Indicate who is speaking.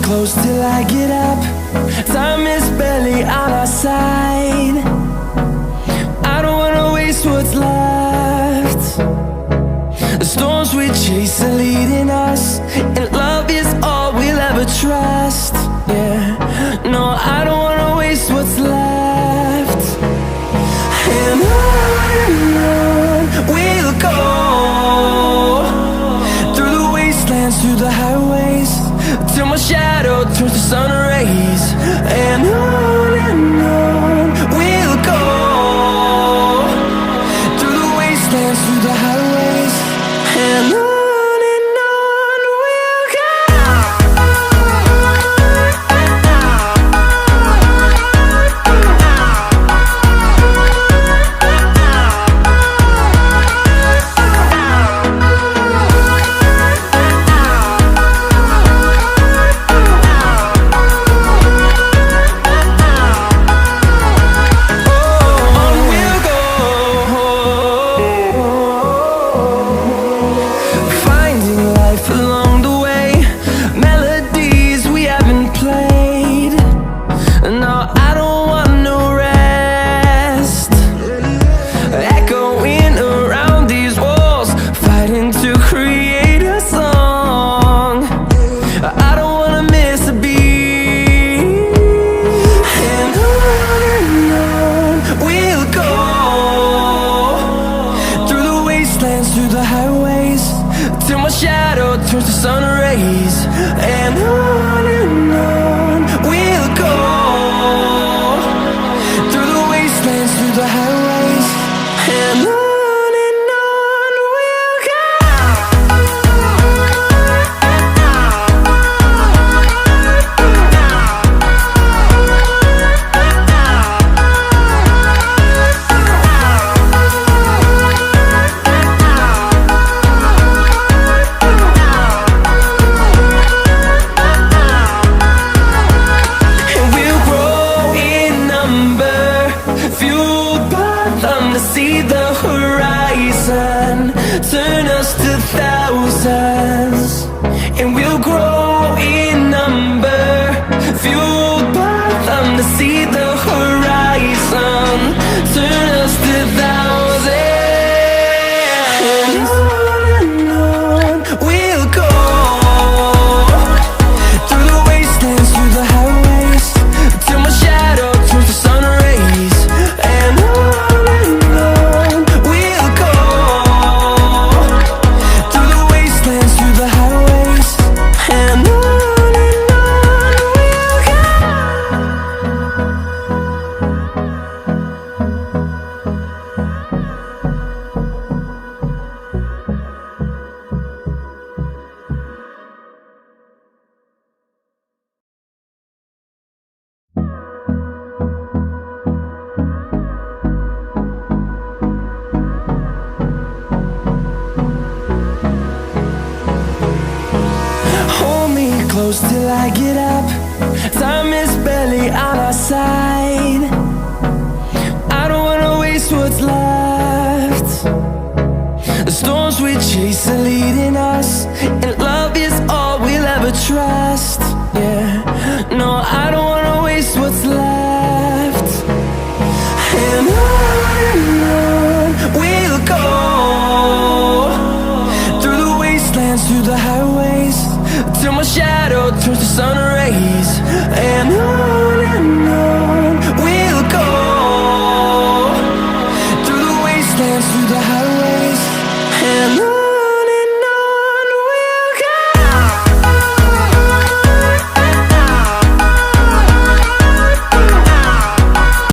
Speaker 1: close till I get up. Time is barely on our side. I don't wanna waste what's left. The storms we chase are leading us, and love is all we'll ever trust. Yeah, no, I don't wanna waste what's left. And on we'll go, through the wastelands, through the highways, till my shadow turns to sun rays. And on we'll go, through the wastelands, through the highways, and on we'll go. Through the highways, till my shadow turns to sun rays. And on we'll go, through the wastelands, through the highways, and on we'll go. See the horizon, turn us to thousands, and we'll grow in number, fueled by them. To see the horizon, turn us to thousands, and on we'll go, through the wastelands, through the highways, till my shadow turns to sun rays. And close till I get up. Time is barely on our side. I don't wanna waste what's left. The storms we chase are leading us, and love is all we'll ever trust. Yeah, no, I don't wanna waste what's left. And on we'll go, through the wastelands, through the highways, till my shadow turns to sun rays. And on